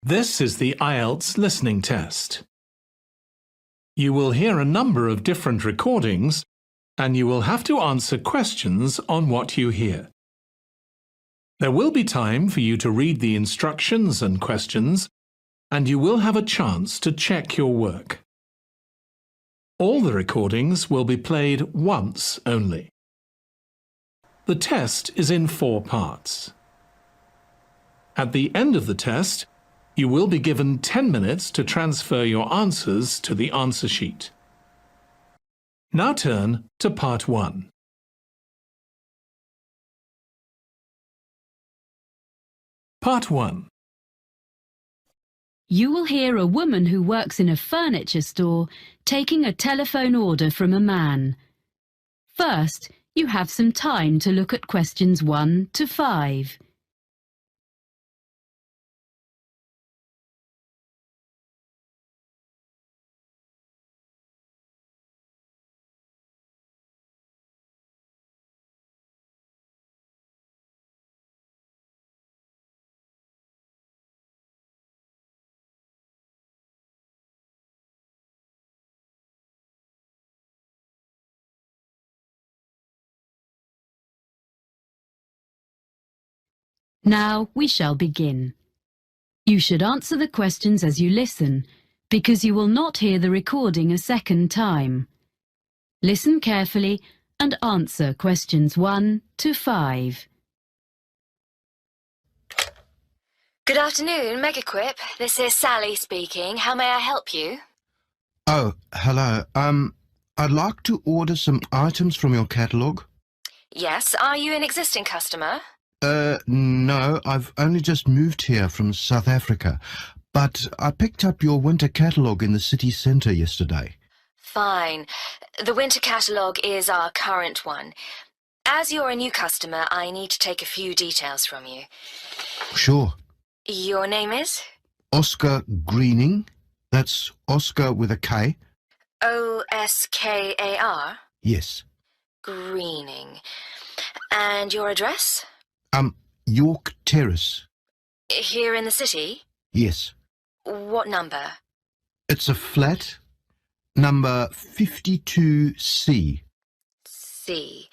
This is the Ielts listening test. You will hear a number of different recordings and you will have to answer questions on what you hear. There will be time for you to read the instructions and questions, and you will have a chance to check your work. All the recordings will be played once only. The test is in 4 parts. At the end of the test, you will be given 10 minutes to transfer your answers to the answer sheet. Now turn to Part 1. Part 1. You will hear a woman who works in a furniture store taking a telephone order from a man. First, you have some time to look at questions 1 to 5. Now we shall begin. You should answer the questions as you listen, because you will not hear the recording a second time. Listen carefully and answer questions 1 to 5. Good afternoon, Megaquip. This is Sally speaking. How may I help you? Oh, hello. I'd like to order some items from your catalogue. Yes, are you an existing customer? No, I've only just moved here from South Africa, but I picked up your winter catalogue in the city centre yesterday. Fine. The winter catalogue is our current one. As you're a new customer, I need to take a few details from you. Sure. Your name is? Oscar Greening. That's Oscar with a K. Oskar? Yes. Greening. And your address? York Terrace. Here in the city? Yes. What number? It's a flat, number 52C. C.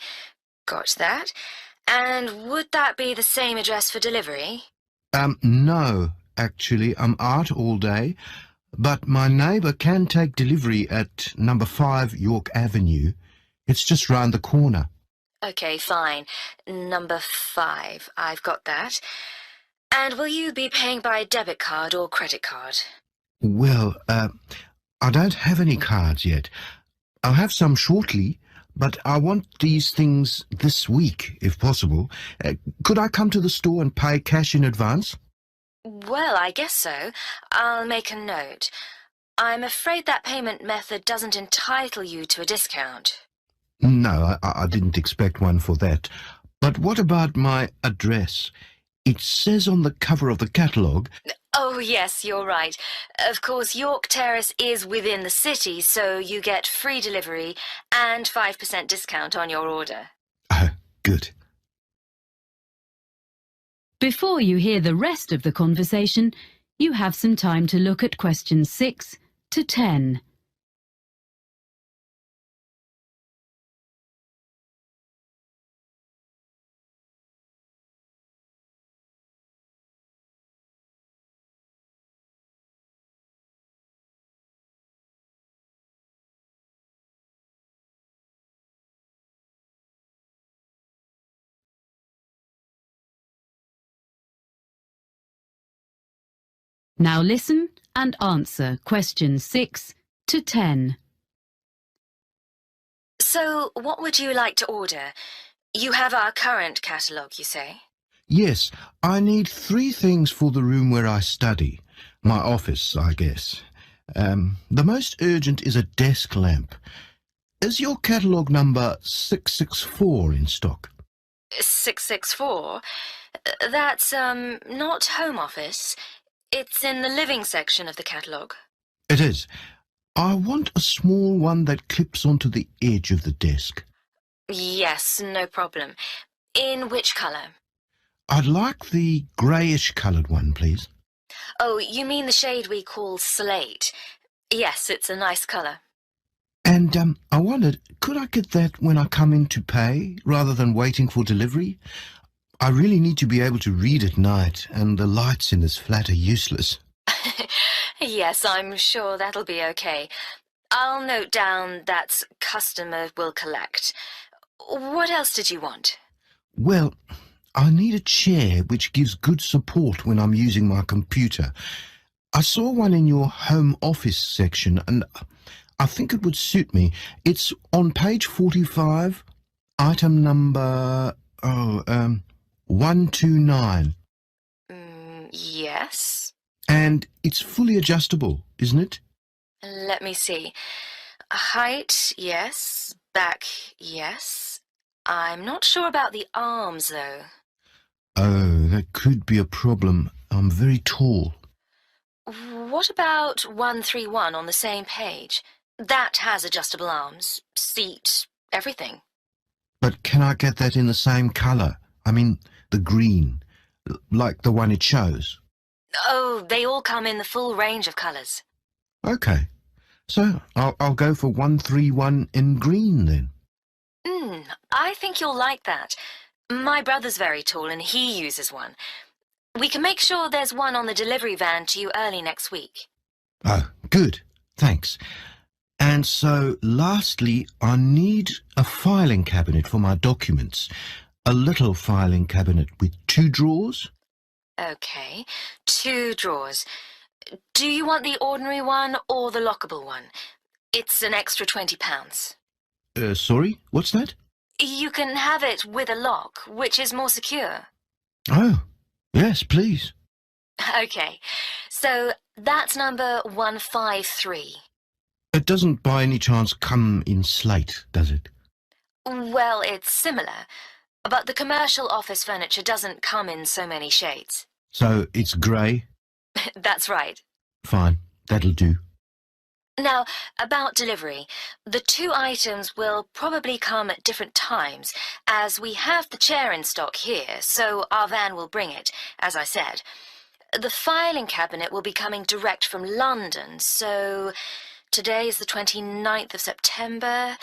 Got that. And would that be the same address for delivery? No, actually, I'm out all day, but my neighbour can take delivery at number 5 York Avenue. It's just round the corner. Okay, fine. Number 5. I've got that. And will you be paying by debit card or credit card? Well, I don't have any cards yet. I'll have some shortly, but I want these things this week, if possible. Could I come to the store and pay cash in advance? Well, I guess so. I'll make a note. I'm afraid that payment method doesn't entitle you to a discount. No, I didn't expect one for that. But what about my address? It says on the cover of the catalogue... Oh, yes, you're right. Of course, York Terrace is within the city, so you get free delivery and 5% discount on your order. Oh, good. Before you hear the rest of the conversation, you have some time to look at questions 6 to 10. Now listen and answer questions 6 to 10. So, what would you like to order? You have our current catalogue, you say? Yes, I need 3 things for the room where I study. My office, I guess. The most urgent is a desk lamp. Is your catalogue number 664 in stock? 664? That's, not home office. It's in the living section of the catalogue. It is. I want a small one that clips onto the edge of the desk. Yes, no problem. In which colour? I'd like the greyish-coloured one, please. Oh, you mean the shade we call slate? Yes, it's a nice colour. And I wondered, could I get that when I come in to pay, rather than waiting for delivery? I really need to be able to read at night, and the lights in this flat are useless. Yes, I'm sure that'll be okay. I'll note down that customer will collect. What else did you want? Well, I need a chair which gives good support when I'm using my computer. I saw one in your home office section, and I think it would suit me. It's on page 45, item number 129. Yes. And it's fully adjustable, isn't it? Let me see. Height, yes. Back, yes. I'm not sure about the arms, though. Oh, that could be a problem. I'm very tall. What about 131 on the same page? That has adjustable arms, seat, everything. But can I get that in the same colour? I mean, the green, like the one it shows. Oh, they all come in the full range of colours. Okay, so I'll go for 131 in green then. I think you'll like that. My brother's very tall and he uses one. We can make sure there's one on the delivery van to you early next week. Oh, good. Thanks. And so, lastly, I need a filing cabinet for my documents. A little filing cabinet with 2 drawers. Okay, 2 drawers. Do you want the ordinary one or the lockable one? It's an extra £20. Sorry, what's that? You can have it with a lock, which is more secure. Oh, yes, please. Okay, so that's number 153. It doesn't by any chance come in slate, does it? Well, it's similar, but the commercial office furniture doesn't come in so many shades. So it's grey? That's right. Fine, that'll do. Now, about delivery, the 2 items will probably come at different times, as we have the chair in stock here, so our van will bring it, as I said. The filing cabinet will be coming direct from London, so today is the 29th of September,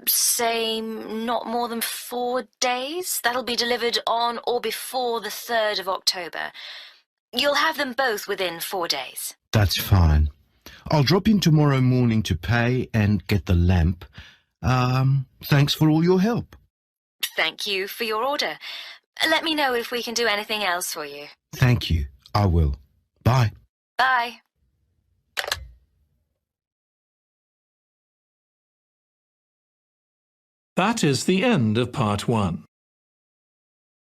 say not more than 4 days. That'll be delivered on or before the 3rd of October. You'll have them both within 4 days. That's fine. I'll drop in tomorrow morning to pay and get the lamp. Thanks for all your help. Thank you for your order. Let me know if we can do anything else for you. Thank you. I will. Bye. Bye. That is the end of part 1.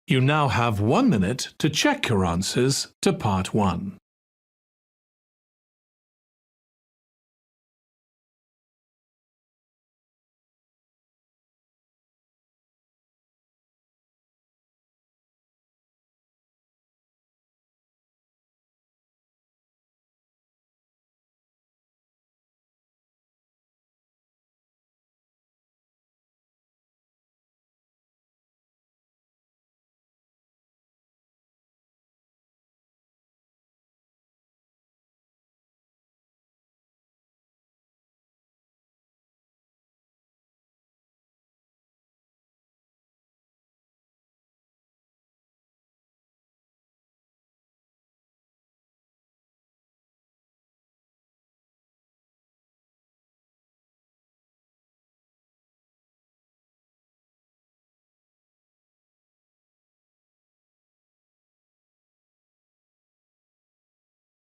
You now have 1 minute to check your answers to part 1.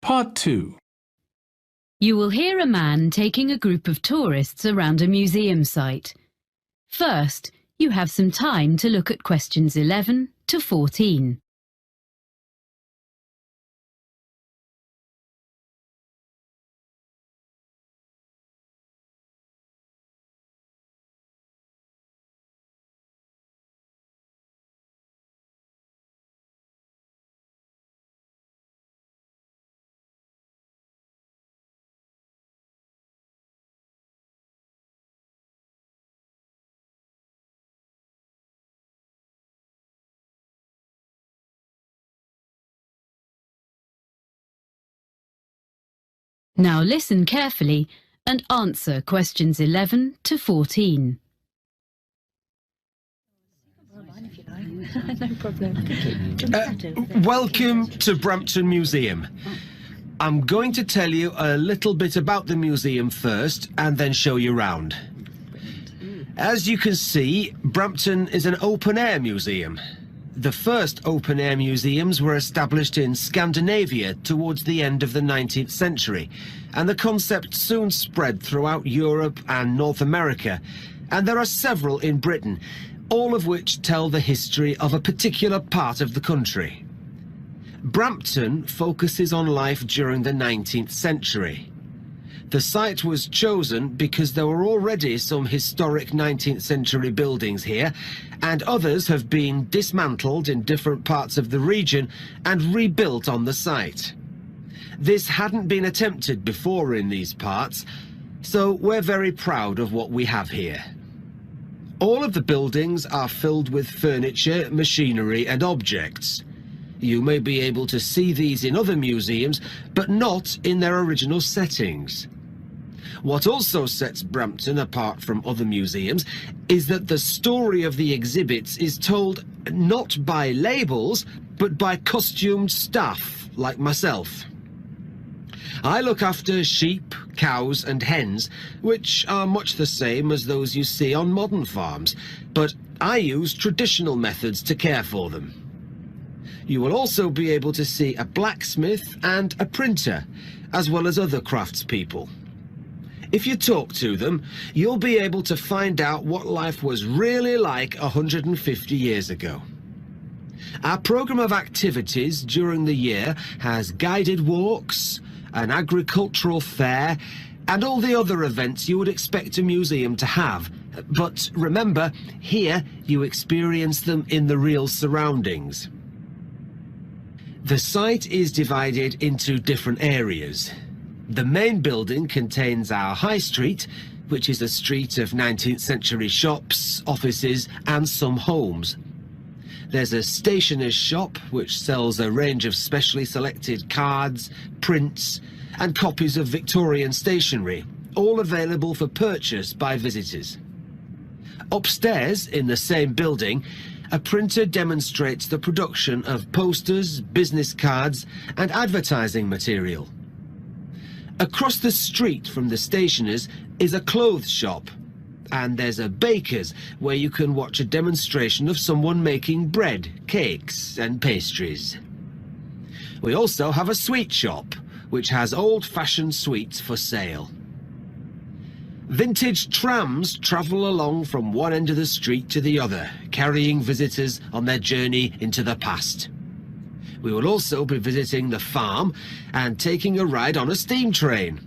Part 2. You will hear a man taking a group of tourists around a museum site. First, you have some time to look at questions 11 to 14. Now listen carefully and answer questions 11 to 14. Welcome to Brampton Museum. I'm going to tell you a little bit about the museum first and then show you round. As you can see, Brampton is an open-air museum. The first open-air museums were established in Scandinavia towards the end of the 19th century, and the concept soon spread throughout Europe and North America, and there are several in Britain, all of which tell the history of a particular part of the country. Brampton focuses on life during the 19th century. The site was chosen because there were already some historic 19th century buildings here, and others have been dismantled in different parts of the region and rebuilt on the site. This hadn't been attempted before in these parts, so we're very proud of what we have here. All of the buildings are filled with furniture, machinery and objects. You may be able to see these in other museums, but not in their original settings. What also sets Brampton apart from other museums is that the story of the exhibits is told not by labels, but by costumed staff like myself. I look after sheep, cows and hens, which are much the same as those you see on modern farms, but I use traditional methods to care for them. You will also be able to see a blacksmith and a printer, as well as other craftspeople. If you talk to them, you'll be able to find out what life was really like 150 years ago. Our programme of activities during the year has guided walks, an agricultural fair, and all the other events you would expect a museum to have. But remember, here you experience them in the real surroundings. The site is divided into different areas. The main building contains our High Street, which is a street of 19th century shops, offices and some homes. There's a stationer's shop which sells a range of specially selected cards, prints and copies of Victorian stationery, all available for purchase by visitors. Upstairs in the same building, a printer demonstrates the production of posters, business cards and advertising material. Across the street from the stationer's is a clothes shop, and there's a baker's where you can watch a demonstration of someone making bread, cakes and pastries. We also have a sweet shop, which has old-fashioned sweets for sale. Vintage trams travel along from one end of the street to the other, carrying visitors on their journey into the past. We will also be visiting the farm and taking a ride on a steam train.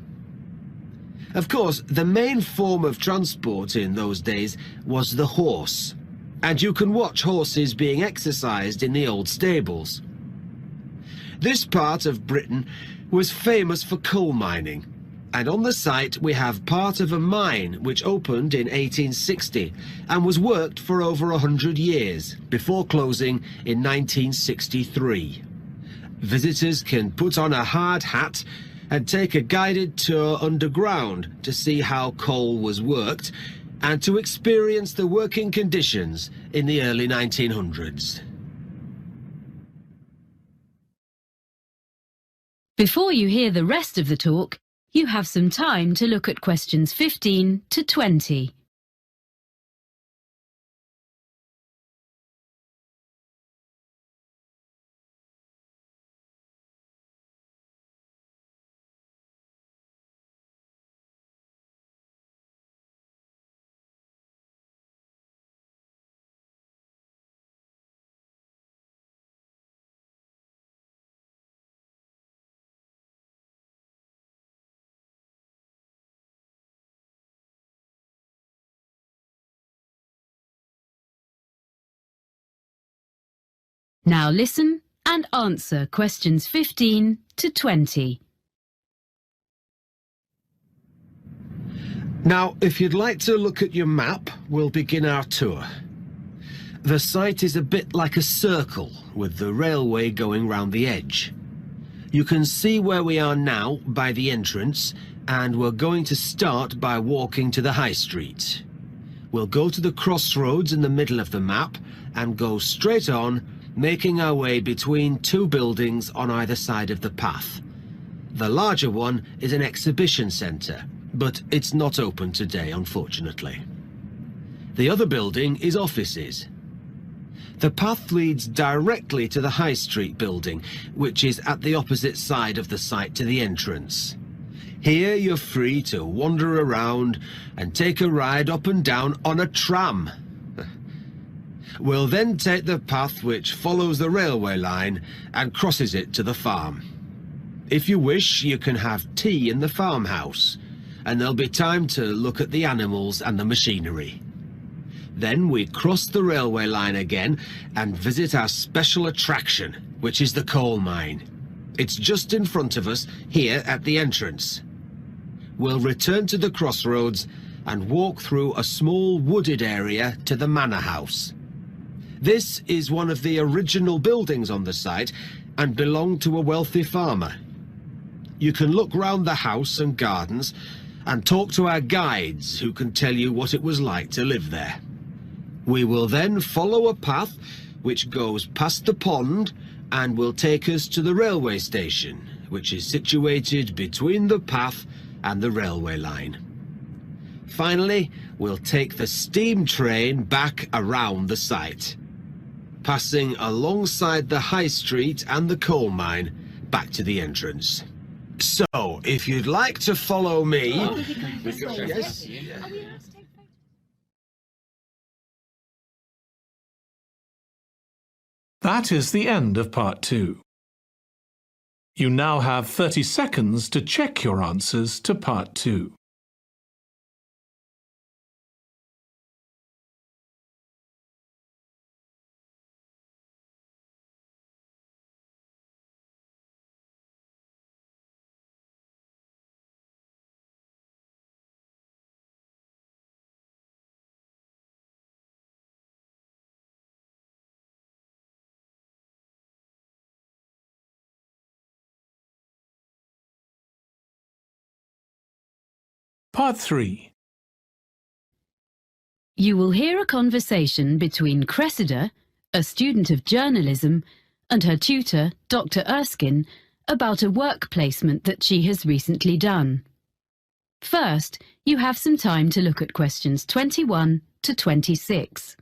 Of course, the main form of transport in those days was the horse, and you can watch horses being exercised in the old stables. This part of Britain was famous for coal mining, and on the site we have part of a mine which opened in 1860 and was worked for over 100 years before closing in 1963. Visitors can put on a hard hat and take a guided tour underground to see how coal was worked and to experience the working conditions in the early 1900s. Before you hear the rest of the talk, you have some time to look at questions 15 to 20. Now listen and answer questions 15 to 20. Now, if you'd like to look at your map, we'll begin our tour. The site is a bit like a circle with the railway going round the edge. You can see where we are now by the entrance, and we're going to start by walking to the high street. We'll go to the crossroads in the middle of the map and go straight on, making our way between two buildings on either side of the path. The larger one is an exhibition centre, but it's not open today, unfortunately. The other building is offices. The path leads directly to the High Street building, which is at the opposite side of the site to the entrance. Here you're free to wander around and take a ride up and down on a tram. We'll then take the path which follows the railway line and crosses it to the farm. If you wish, you can have tea in the farmhouse, and there'll be time to look at the animals and the machinery. Then we cross the railway line again and visit our special attraction, which is the coal mine. It's just in front of us, here at the entrance. We'll return to the crossroads and walk through a small wooded area to the manor house. This is one of the original buildings on the site and belonged to a wealthy farmer. You can look round the house and gardens and talk to our guides who can tell you what it was like to live there. We will then follow a path which goes past the pond and will take us to the railway station, which is situated between the path and the railway line. Finally, we'll take the steam train back around the site, passing alongside the high street and the coal mine back to the entrance. So, if you'd like to follow me... Yes. That is the end of part 2. You now have 30 seconds to check your answers to part 2. Part 3. You will hear a conversation between Cressida, a student of journalism, and her tutor, Dr. Erskine, about a work placement that she has recently done. First, you have some time to look at questions 21 to 26.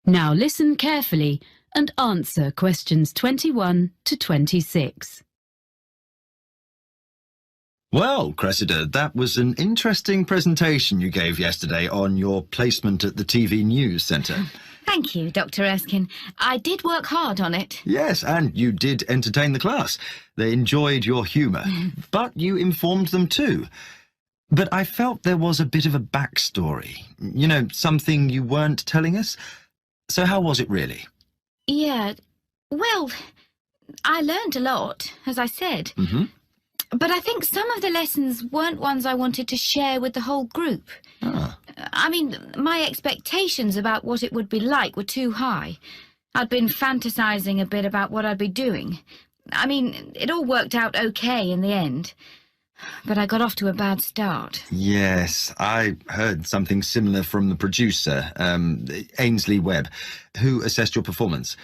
Now listen carefully and answer questions 21 to 26. Well, Cressida, that was an interesting presentation you gave yesterday on your placement at the TV News Centre. Thank you, Dr. Erskine. I did work hard on it. Yes, and you did entertain the class. They enjoyed your humour, but you informed them too. But I felt there was a bit of a backstory. You know, something you weren't telling us. So how was it really? Yeah, well, I learned a lot, as I said. But I think some of the lessons weren't ones I wanted to share with the whole group. I mean, my expectations about what it would be like were too high. I'd been fantasizing a bit about what I'd be doing. I mean, it all worked out okay in the end. But I got off to a bad start. Yes, I heard something similar from the producer, Ainsley Webb, who assessed your performance.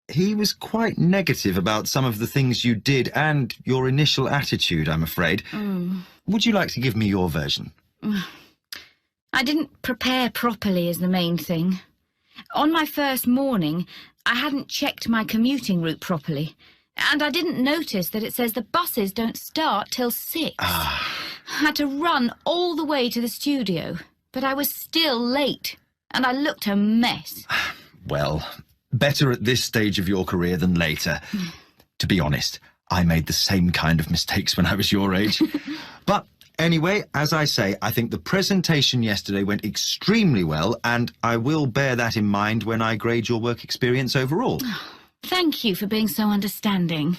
He was quite negative about some of the things you did and your initial attitude, I'm afraid. Would you like to give me your version? I didn't prepare properly is the main thing. On my first morning, I hadn't checked my commuting route properly. And I didn't notice that it says the buses don't start till 6. I had to run all the way to the studio, but I was still late, and I looked a mess. Well, better at this stage of your career than later. To be honest, I made the same kind of mistakes when I was your age. But Anyway, as I say, I think the presentation yesterday went extremely well, and I will bear that in mind when I grade your work experience overall. Thank you for being so understanding.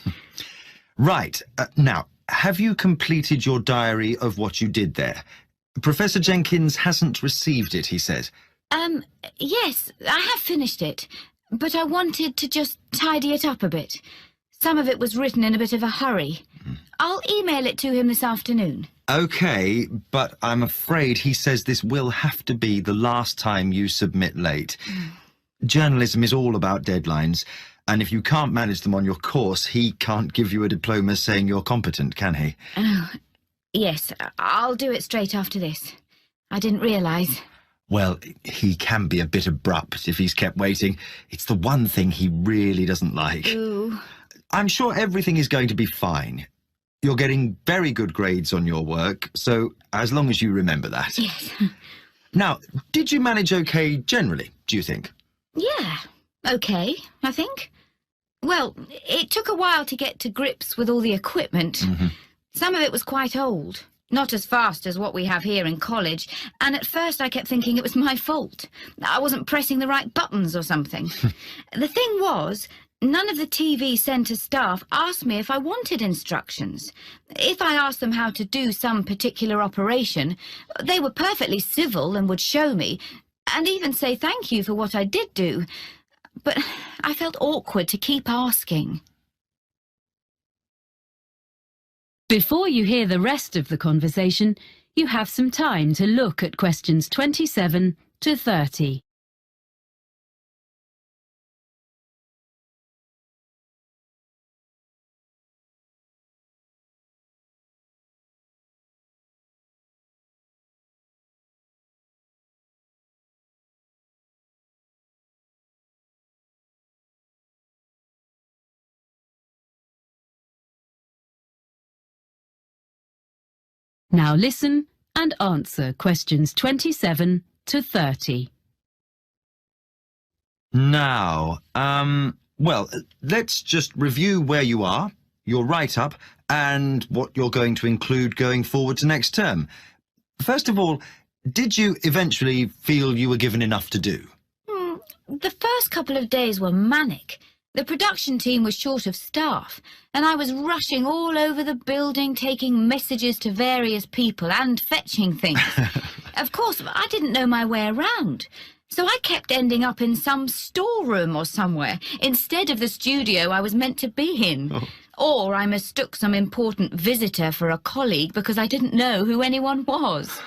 Right. Now, have you completed your diary of what you did there? Professor Jenkins hasn't received it, he says. Yes, I have finished it, but I wanted to just tidy it up a bit. Some of it was written in a bit of a hurry. I'll email it to him this afternoon. OK, but I'm afraid he says this will have to be the last time you submit late. Journalism is all about deadlines, and if you can't manage them on your course, he can't give you a diploma saying you're competent, can he? Oh, yes, I'll do it straight after this. I didn't realise. Well, he can be a bit abrupt if he's kept waiting. It's the one thing he really doesn't like. Ooh. I'm sure everything is going to be fine. You're getting very good grades on your work, so as long as you remember that. Yes. Now, did you manage okay generally, do you think? Yeah, okay, I think. Well, it took a while to get to grips with all the equipment. Some of it was quite old, not as fast as what we have here in college, and at first I kept thinking it was my fault. I wasn't pressing the right buttons or something. The thing was, none of the TV centre staff asked me if I wanted instructions. If I asked them how to do some particular operation, they were perfectly civil and would show me, and even say thank you for what I did do. But I felt awkward to keep asking. Before you hear the rest of the conversation, you have some time to look at questions 27 to 30. Now listen and answer questions 27 to 30. Now, well, let's just review where you are, your write-up, and what you're going to include going forward to next term. First of all, did you eventually feel you were given enough to do? The first couple of days were manic. The production team was short of staff, and I was rushing all over the building, taking messages to various people and fetching things. Of course, I didn't know my way around, so I kept ending up in some storeroom or somewhere, instead of the studio I was meant to be in. Or I mistook some important visitor for a colleague because I didn't know who anyone was.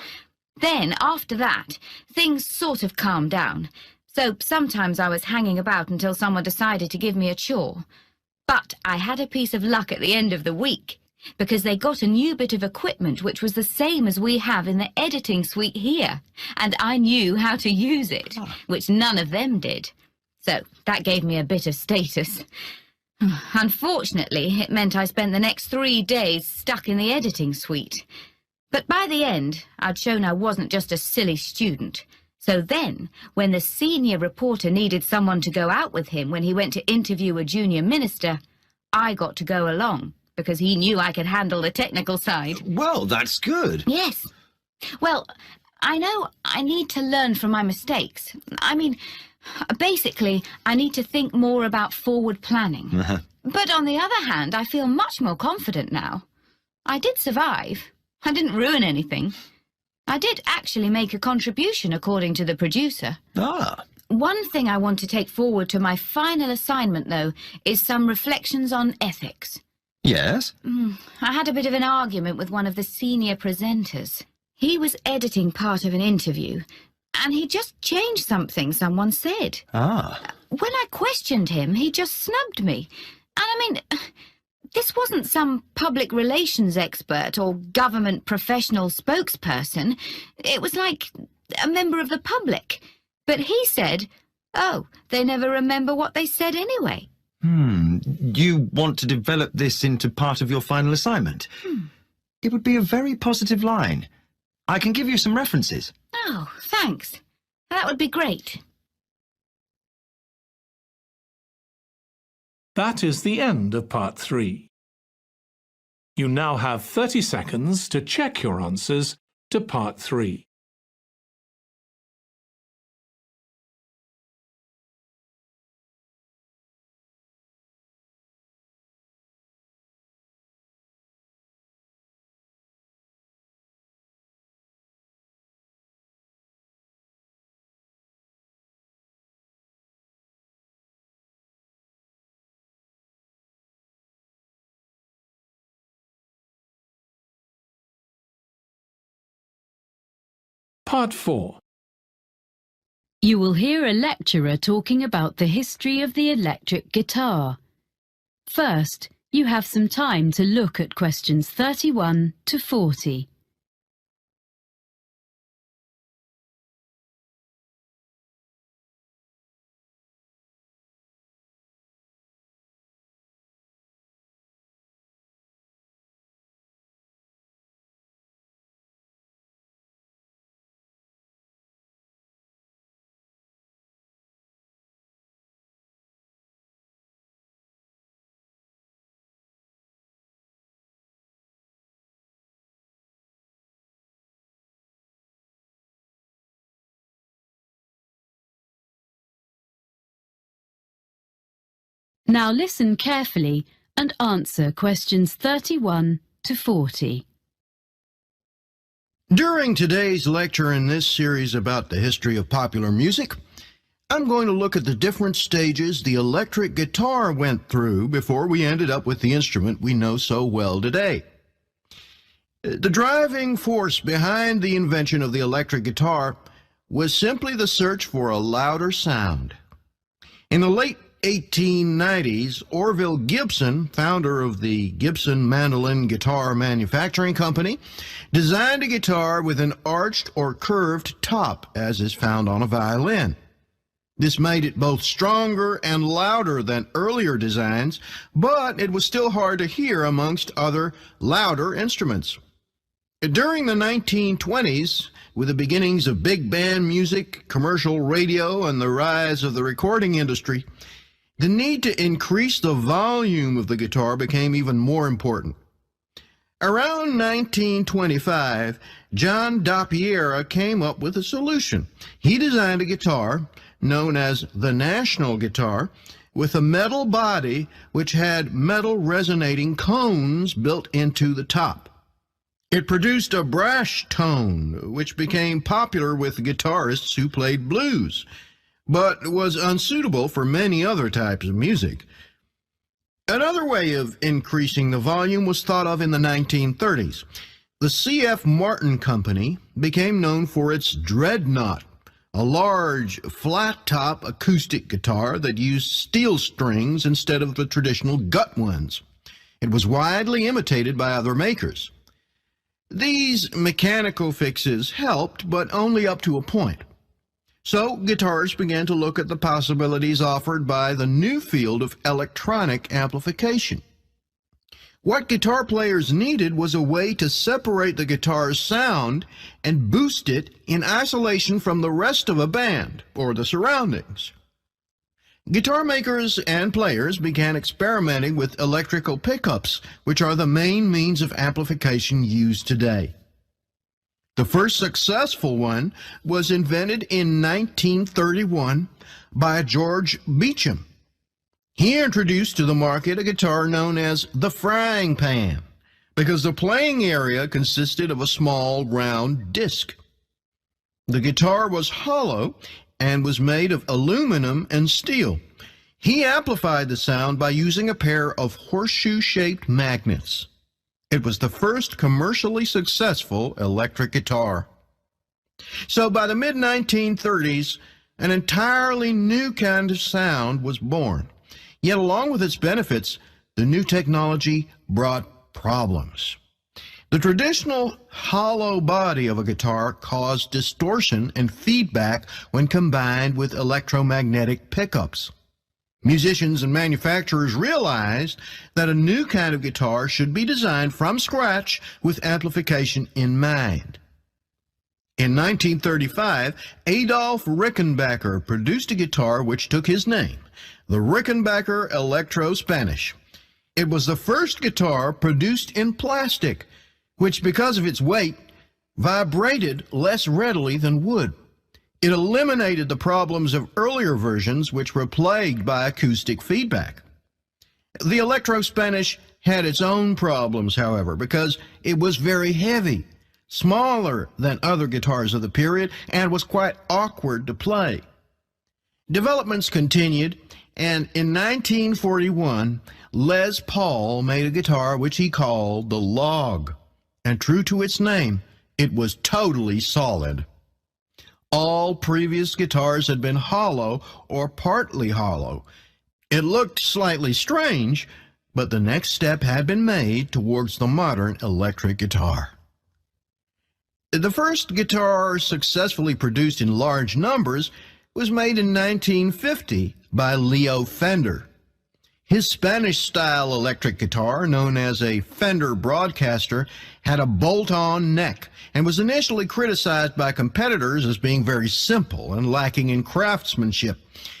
Then, after that, things sort of calmed down. So sometimes I was hanging about until someone decided to give me a chore. But I had a piece of luck at the end of the week, because they got a new bit of equipment which was the same as we have in the editing suite here, and I knew how to use it, which none of them did. So that gave me a bit of status. Unfortunately, it meant I spent the next 3 days stuck in the editing suite. But by the end, I'd shown I wasn't just a silly student. So then, when the senior reporter needed someone to go out with him when he went to interview a junior minister, I got to go along, because he knew I could handle the technical side. Well, that's good. Yes. Well, I know I need to learn from my mistakes. I mean, basically, I need to think more about forward planning. But on the other hand, I feel much more confident now. I did survive. I didn't ruin anything. I did actually make a contribution, according to the producer. One thing I want to take forward to my final assignment, though, is some reflections on ethics. Yes? I had a bit of an argument with one of the senior presenters. He was editing part of an interview, and he just changed something someone said. When I questioned him, he just snubbed me. And I mean, this wasn't some public relations expert or government professional spokesperson. It was like a member of the public. But he said, oh, they never remember what they said anyway. You want to develop this into part of your final assignment? It would be a very positive line. I can give you some references. Oh, thanks. That would be great. That is the end of part 3. You now have 30 seconds to check your answers to Part 3. Part 4. You will hear a lecturer talking about the history of the electric guitar. First, you have some time to look at questions 31 to 40. Now listen carefully and answer questions 31 to 40. During today's lecture in this series about the history of popular music, I'm going to look at the different stages the electric guitar went through before we ended up with the instrument we know so well today. The driving force behind the invention of the electric guitar was simply the search for a louder sound. In the late 1890s, Orville Gibson, founder of the Gibson Mandolin Guitar Manufacturing Company, designed a guitar with an arched or curved top, as is found on a violin. This made it both stronger and louder than earlier designs, but it was still hard to hear amongst other louder instruments. During the 1920s, with the beginnings of big band music, commercial radio, and the rise of the recording industry, the need to increase the volume of the guitar became even more important. Around 1925, John Doppiera came up with a solution. He designed a guitar known as the National Guitar with a metal body which had metal resonating cones built into the top. It produced a brash tone, which became popular with guitarists who played blues, but was unsuitable for many other types of music. Another way of increasing the volume was thought of in the 1930s. The C.F. Martin Company became known for its Dreadnought, a large, flat-top acoustic guitar that used steel strings instead of the traditional gut ones. It was widely imitated by other makers. These mechanical fixes helped, but only up to a point. So guitarists began to look at the possibilities offered by the new field of electronic amplification. What guitar players needed was a way to separate the guitar's sound and boost it in isolation from the rest of a band or the surroundings. Guitar makers and players began experimenting with electrical pickups, which are the main means of amplification used today. The first successful one was invented in 1931 by George Beecham. He introduced to the market a guitar known as the frying pan, because the playing area consisted of a small round disc. The guitar was hollow and was made of aluminum and steel. He amplified the sound by using a pair of horseshoe-shaped magnets. It was the first commercially successful electric guitar. So by the mid-1930s, an entirely new kind of sound was born. Yet along with its benefits, the new technology brought problems. The traditional hollow body of a guitar caused distortion and feedback when combined with electromagnetic pickups. Musicians and manufacturers realized that a new kind of guitar should be designed from scratch with amplification in mind. In 1935, Adolf Rickenbacker produced a guitar which took his name, the Rickenbacker Electro Spanish. It was the first guitar produced in plastic, which, because of its weight, vibrated less readily than wood. It eliminated the problems of earlier versions, which were plagued by acoustic feedback. The Electro-Spanish had its own problems, however, because it was very heavy, smaller than other guitars of the period, and was quite awkward to play. Developments continued, and in 1941, Les Paul made a guitar which he called the Log, and true to its name, it was totally solid. All previous guitars had been hollow or partly hollow. It looked slightly strange, but the next step had been made towards the modern electric guitar. The first guitar successfully produced in large numbers was made in 1950 by Leo Fender. His Spanish-style electric guitar, known as a Fender Broadcaster, had a bolt-on neck and was initially criticized by competitors as being very simple and lacking in craftsmanship.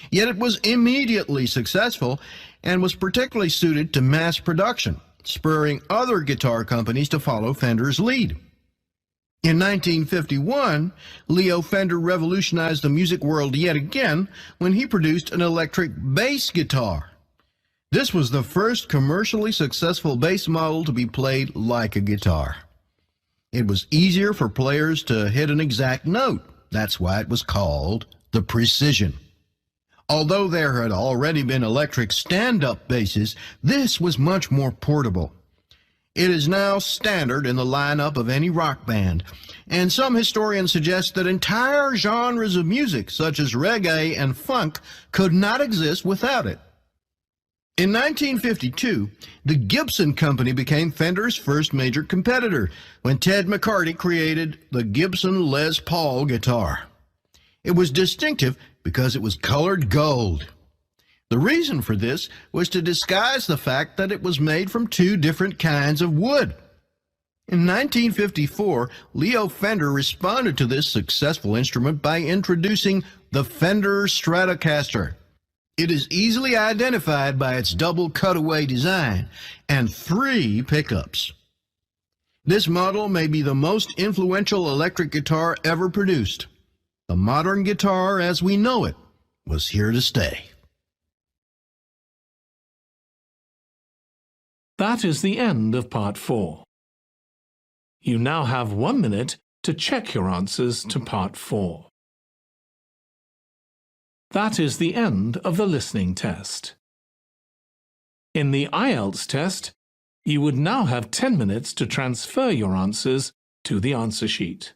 Yet it was immediately successful and was particularly suited to mass production, spurring other guitar companies to follow Fender's lead. In 1951, Leo Fender revolutionized the music world yet again when he produced an electric bass guitar. This was the first commercially successful bass model to be played like a guitar. It was easier for players to hit an exact note. That's why it was called the Precision. Although there had already been electric stand-up basses, this was much more portable. It is now standard in the lineup of any rock band, and some historians suggest that entire genres of music, such as reggae and funk, could not exist without it. In 1952, the Gibson Company became Fender's first major competitor when Ted McCarty created the Gibson Les Paul guitar. It was distinctive because it was colored gold. The reason for this was to disguise the fact that it was made from two different kinds of wood. In 1954, Leo Fender responded to this successful instrument by introducing the Fender Stratocaster. It is easily identified by its double cutaway design and 3 pickups. This model may be the most influential electric guitar ever produced. The modern guitar as we know it was here to stay. That is the end of Part 4. You now have 1 minute to check your answers to Part 4. That is the end of the listening test. In the Ielts test, you would now have 10 minutes to transfer your answers to the answer sheet.